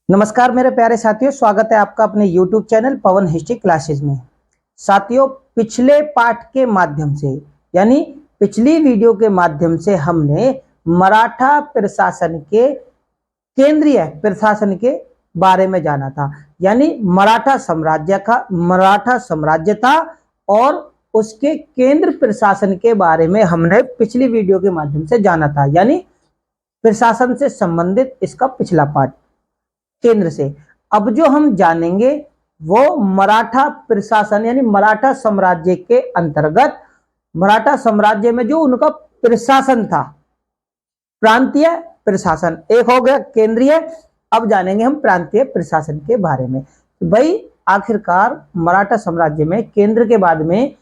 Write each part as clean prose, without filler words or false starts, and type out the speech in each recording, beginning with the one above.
नमस्कार मेरे प्यारे साथियों, स्वागत है आपका अपने YouTube चैनल पवन हिस्ट्री क्लासेस में। साथियों, पिछले पाठ के माध्यम से यानी पिछली वीडियो के माध्यम से हमने मराठा प्रशासन के केंद्रीय प्रशासन के बारे में जाना था। यानी मराठा साम्राज्य था और उसके केंद्र प्रशासन के बारे में हमने पिछली वीडियो के माध्यम से जाना था। यानी प्रशासन से संबंधित इसका पिछला पार्ट केंद्र से। अब जो हम जानेंगे वो मराठा प्रशासन यानी मराठा साम्राज्य के अंतर्गत मराठा साम्राज्य में जो उनका प्रशासन था, प्रांतीय प्रशासन एक हो गया केंद्रीय। अब जानेंगे हम प्रांतीय प्रशासन के बारे में। तो भाई आखिरकार मराठा साम्राज्य में केंद्र के बाद में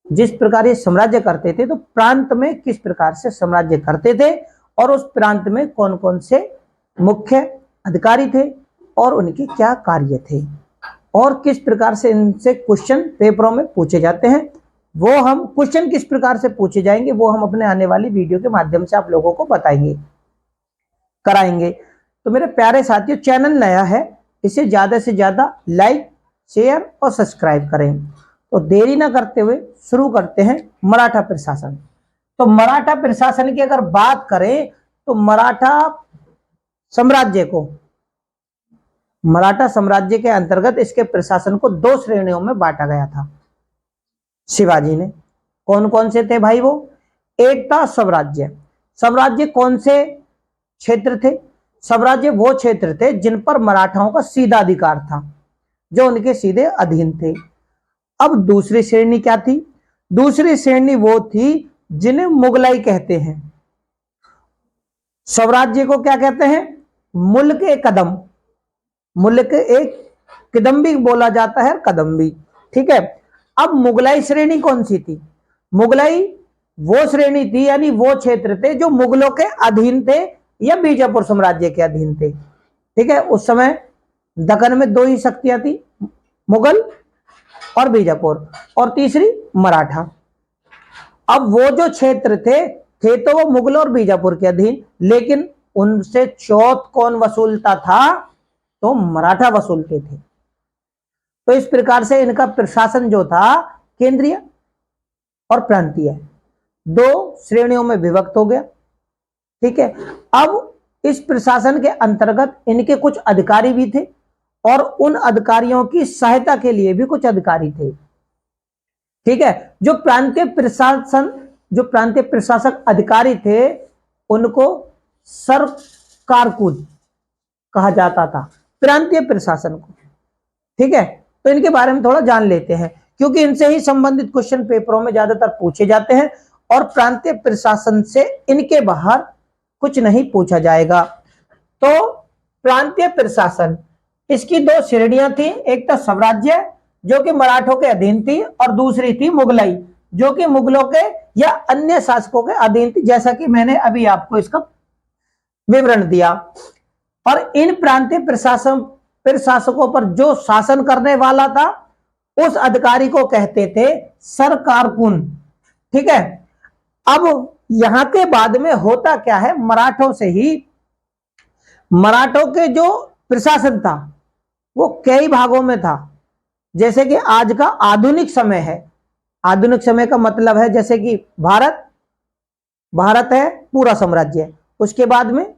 जिस प्रकार ये साम्राज्य करते थे, तो प्रांत में किस प्रकार से साम्राज्य करते थे और उस प्रांत में कौन कौन से मुख्य अधिकारी थे और उनके क्या कार्य थे और किस प्रकार से इनसे क्वेश्चन पेपरों में पूछे जाते हैं, वो हम क्वेश्चन किस प्रकार से पूछे जाएंगे वो हम अपने आने वाली वीडियो के माध्यम से आप लोगों को बताएंगे, कराएंगे। तो मेरे प्यारे साथियों, चैनल नया है, इसे ज्यादा से ज्यादा लाइक, शेयर और सब्सक्राइब करें। तो देरी ना करते हुए शुरू करते हैं मराठा प्रशासन। तो मराठा प्रशासन की अगर बात करें तो मराठा साम्राज्य के अंतर्गत इसके प्रशासन को दो श्रेणियों में बांटा गया था शिवाजी ने। कौन कौन से थे भाई वो? एक था स्वराज्य। स्वराज्य कौन से क्षेत्र थे? स्वराज्य वो क्षेत्र थे जिन पर मराठाओं का सीधा अधिकार था, जो उनके सीधे अधीन थे। अब दूसरी श्रेणी क्या थी? दूसरी श्रेणी वो थी जिन्हें मुगलाई कहते हैं। स्वराज्य को क्या कहते हैं? मुल्क ए कदम, मुल्क एक किदम्बी बोला जाता है, कदम्बी। ठीक है। अब मुगलाई श्रेणी कौन सी थी? मुगलाई वो श्रेणी थी यानी वो क्षेत्र थे जो मुगलों के अधीन थे या बीजापुर साम्राज्य के अधीन थे। ठीक है। उस समय दक्कन में दो ही शक्तियां थी, मुगल और बीजापुर, और तीसरी मराठा। अब वो जो क्षेत्र थे तो वो मुगल और बीजापुर के अधीन, लेकिन उनसे चौथ कौन वसूलता था? तो मराठा वसूलते थे। तो इस प्रकार से इनका प्रशासन जो था केंद्रीय और प्रांतीय दो श्रेणियों में विभक्त हो गया। ठीक है। अब इस प्रशासन के अंतर्गत इनके कुछ अधिकारी भी थे और उन अधिकारियों की सहायता के लिए भी कुछ अधिकारी थे। ठीक है। जो प्रांतीय प्रशासक अधिकारी थे उनको सरकारकुद कहा जाता था, प्रांतीय प्रशासन को। ठीक है। तो इनके बारे में थोड़ा जान लेते हैं क्योंकि इनसे ही संबंधित क्वेश्चन पेपरों में ज्यादातर पूछे जाते हैं और प्रांतीय प्रशासन से इनके बाहर कुछ नहीं पूछा जाएगा। तो प्रांतीय प्रशासन, इसकी दो श्रेणियां थी। एक था स्वराज्य जो कि मराठों के अधीन थी और दूसरी थी मुगलाई जो कि मुगलों के या अन्य शासकों के अधीन थी, जैसा कि मैंने अभी आपको इसका विवरण दिया। और इन प्रांतीय प्रशासकों पर जो शासन करने वाला था उस अधिकारी को कहते थे सरकारकुन। ठीक है। अब यहां के बाद में होता क्या है, मराठों के जो प्रशासन था वो कई भागों में था। जैसे कि आज का आधुनिक समय है, आधुनिक समय का मतलब है जैसे कि भारत है पूरा साम्राज्य, उसके बाद में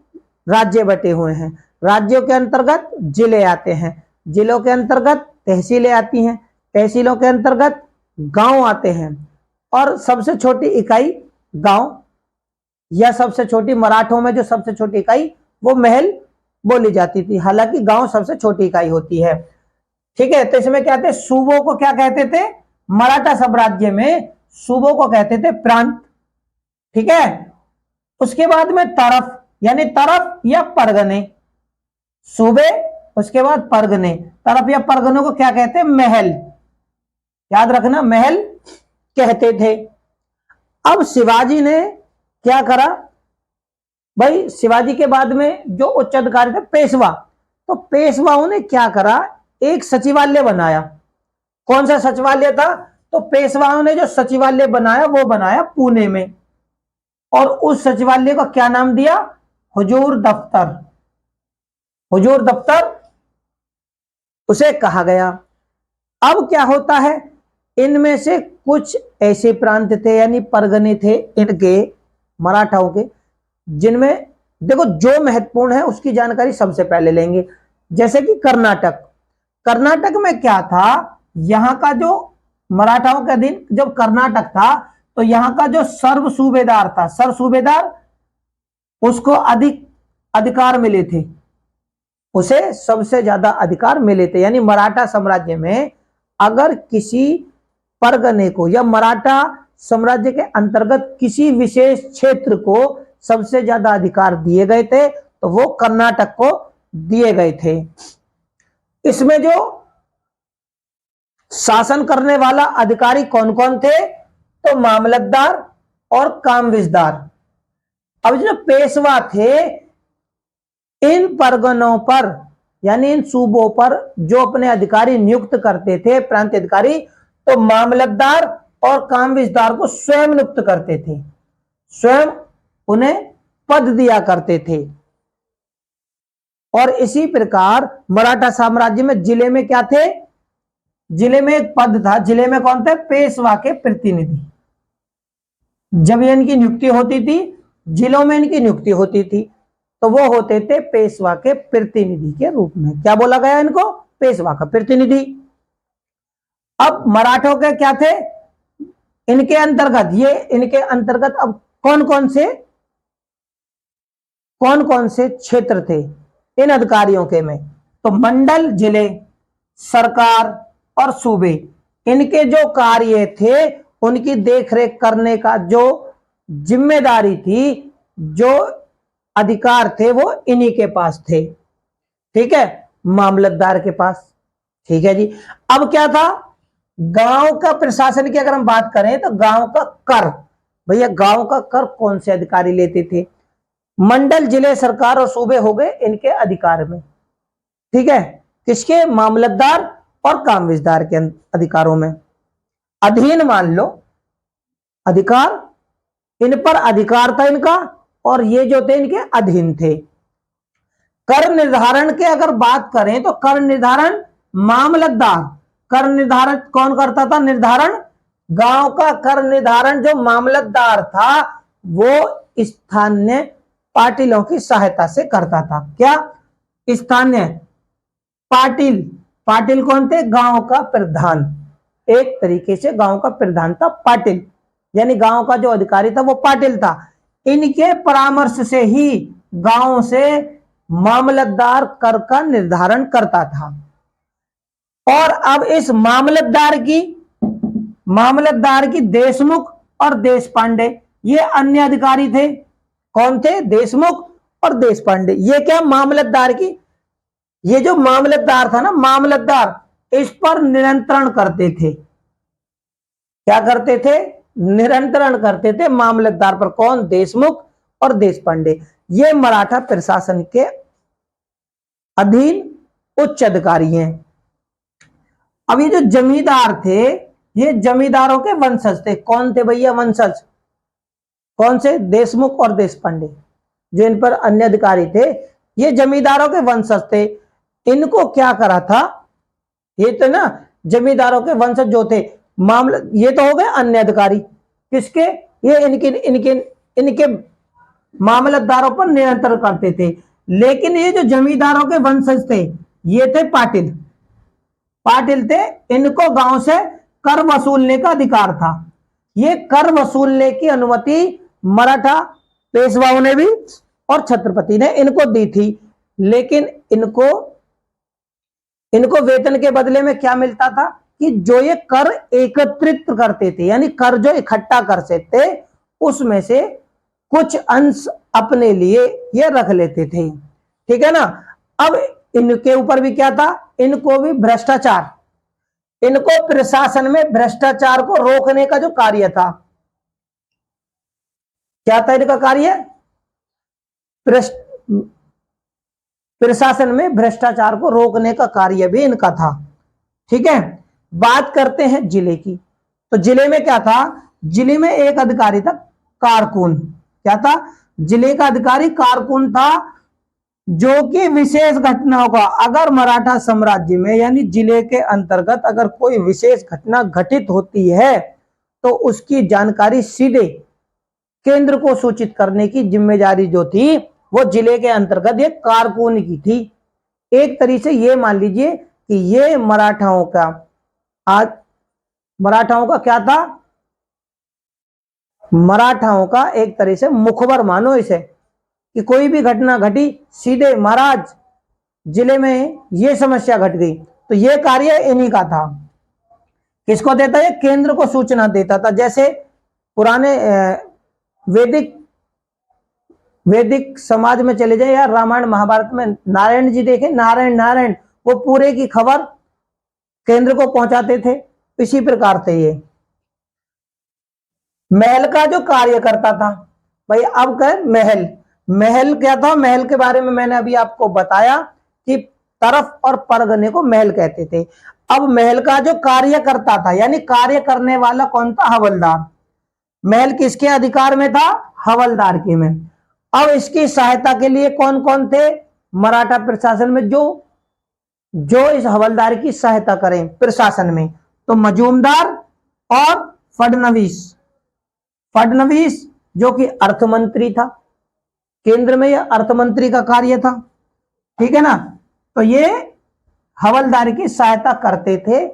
राज्य बटे हुए हैं, राज्यों के अंतर्गत जिले आते हैं, जिलों के अंतर्गत तहसीलें आती हैं, तहसीलों के अंतर्गत गांव आते हैं, और सबसे छोटी इकाई गांव या सबसे छोटी, मराठों में जो सबसे छोटी इकाई वो महल बोली जाती थी, हालांकि गांव सबसे छोटी इकाई होती है। ठीक है। तो इसमें क्या थे, सूबों को क्या कहते थे? मराठा साम्राज्य में सूबों को कहते थे प्रांत। ठीक है। उसके बाद में तरफ यानी तरफ या परगने, सूबे उसके बाद परगने, तरफ या परगनों को क्या कहते हैं? महल। याद रखना, महल कहते थे। अब शिवाजी ने क्या करा भाई? शिवाजी के बाद में जो उच्च अधिकारी थे पेशवा, तो पेशवाओं ने क्या करा, एक सचिवालय बनाया। कौन सा सचिवालय था? तो पेशवाओं ने जो सचिवालय बनाया वो बनाया पुणे में, और उस सचिवालय का क्या नाम दिया? हुजूर दफ्तर। हुजूर दफ्तर उसे कहा गया। अब क्या होता है, इनमें से कुछ ऐसे प्रांत थे यानी परगने थे इनके मराठाओं के, जिनमें देखो जो महत्वपूर्ण है उसकी जानकारी सबसे पहले लेंगे। जैसे कि कर्नाटक, कर्नाटक में क्या था, यहां का जो मराठाओं के अधीन जब कर्नाटक था तो यहां का जो सर्व सूबेदार था, सर सूबेदार, उसको अधिक अधिकार मिले थे, उसे सबसे ज्यादा अधिकार मिले थे। यानी मराठा साम्राज्य में अगर किसी परगने को या मराठा साम्राज्य के अंतर्गत किसी विशेष क्षेत्र को सबसे ज्यादा अधिकार दिए गए थे तो वो कर्नाटक को दिए गए थे। इसमें जो शासन करने वाला अधिकारी कौन कौन थे, तो मामलतदार और कामविजदार। अब जो पेशवा थे, इन परगनों पर यानी इन सूबों पर जो अपने अधिकारी नियुक्त करते थे, प्रांत अधिकारी, तो मामलतदार और कामविजदार को स्वयं नियुक्त करते थे, स्वयं उन्हें पद दिया करते थे। और इसी प्रकार मराठा साम्राज्य में जिले में क्या थे, जिले में एक पद था, जिले में कौन थे, पेशवा के प्रतिनिधि। जब इनकी नियुक्ति होती थी, जिलों में इनकी नियुक्ति होती थी, तो वो होते थे पेशवा के प्रतिनिधि के रूप में। क्या बोला गया इनको, पेशवा का प्रतिनिधि। अब मराठों के क्या थे, इनके अंतर्गत, ये इनके अंतर्गत अब कौन कौन से क्षेत्र थे इन अधिकारियों के में, तो मंडल, जिले, सरकार और सूबे, इनके जो कार्य थे उनकी देखरेख करने का जो जिम्मेदारी थी, जो अधिकार थे, वो इन्हीं के पास थे। ठीक है, मामलतदार के पास। ठीक है जी। अब क्या था, गांव का प्रशासन की अगर हम बात करें तो गांव का कर, भैया गांव का कर कौन से अधिकारी लेते थे, मंडल, जिले, सरकार और सूबे हो गए इनके अधिकार में। ठीक है, किसके, मामलतदार और कामविजदार के अधिकारों में। अधीन मान लो, अधिकार, इन पर अधिकार था इनका और ये जो थे इनके अधीन थे। कर निर्धारण के अगर बात करें तो कर निर्धारण मामलतदार, कर निर्धारण कौन करता था, निर्धारण, गांव का कर निर्धारण जो मामलतदार था वो स्थानीय पाटिलों की सहायता से करता था। क्या, स्थानीय पाटिल, पाटिल कौन थे, गांव का प्रधान, एक तरीके से गांव का प्रधान था पाटिल, यानी गांव का जो अधिकारी था वो पाटिल था। इनके परामर्श से ही गांव से मामलतदार कर का निर्धारण करता था। और अब इस मामलतदार की देशमुख और देशपांडे, ये अन्य अधिकारी थे। कौन थे, देशमुख और देशपांडे। ये क्या, मामलतदार की, ये जो मामलतदार था ना, मामलतदार इस पर नियंत्रण करते थे। क्या करते थे, नियंत्रण करते थे मामलतदार पर। कौन, देशमुख और देशपांडे। ये मराठा प्रशासन के अधीन उच्च अधिकारी हैं। अब ये जो जमींदार थे, ये जमींदारों के वंशज थे। कौन थे भैया, वंशज, कौन से, देशमुख और देशपांडे, जो इन पर अन्य अधिकारी थे, ये जमींदारों के वंशज थे। इनको क्या करा था, ये तो ना जमींदारों के वंशज जो थे, मामला, ये तो हो गए अन्य अधिकारी, किसके, ये इनके मामलतदारों पर नियंत्रण करते थे। लेकिन ये जो जमींदारों के वंशज थे, ये थे पाटिल, पाटिल थे, इनको गांव से कर वसूलने का अधिकार था। ये कर वसूलने की अनुमति मराठा पेशवाओं ने भी और छत्रपति ने इनको दी थी। लेकिन इनको वेतन के बदले में क्या मिलता था, कि जो ये कर एकत्रित करते थे, यानी कर जो इकट्ठा करते थे, उसमें से कुछ अंश अपने लिए ये रख लेते थे। ठीक है ना। अब इनके ऊपर भी क्या था, इनको भी भ्रष्टाचार, इनको प्रशासन में भ्रष्टाचार को रोकने का जो कार्य था, क्या था इनका कार्य, प्रशासन में भ्रष्टाचार को रोकने का कार्य भी इनका था। ठीक है, बात करते हैं जिले की। तो जिले में क्या था, जिले में एक अधिकारी था कारकुन। क्या था, जिले का अधिकारी कारकुन था। जो कि विशेष घटनाओं का, अगर मराठा साम्राज्य में यानी जिले के अंतर्गत अगर कोई विशेष घटना घटित होती है तो उसकी जानकारी सीधे केंद्र को सूचित करने की जिम्मेदारी जो थी वो जिले के अंतर्गत एक कारकुन की थी। एक तरीके से ये मान लीजिए कि ये मराठाओं का, आज मराठाओं का क्या था, मराठाओं का एक तरह से मुखबर मानो इसे, कि कोई भी घटना घटी सीधे महाराज जिले में ये समस्या घट गई, तो ये कार्य इन्हीं का था। किसको देता है? केंद्र को सूचना देता था। जैसे पुराने वैदिक समाज में चले जाए या रामायण महाभारत में नारायण जी देखें, नारायण वो पूरे की खबर केंद्र को पहुंचाते थे। इसी प्रकार से ये महल का जो कार्य करता था भाई, अब कह महल क्या था? महल के बारे में मैंने अभी आपको बताया कि तरफ और परगने को महल कहते थे। अब महल का जो कार्य करता था यानी कार्य करने वाला कौन था? हवलदार। महल किसके अधिकार में था? हवलदार के में। अब इसकी सहायता के लिए कौन कौन थे मराठा प्रशासन में जो इस हवलदार की सहायता करें प्रशासन में? तो मजूमदार और फडणवीस जो कि अर्थमंत्री था, केंद्र में यह अर्थमंत्री का कार्य था, ठीक है ना। तो ये हवलदार की सहायता करते थे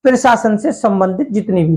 प्रशासन से संबंधित जितनी भी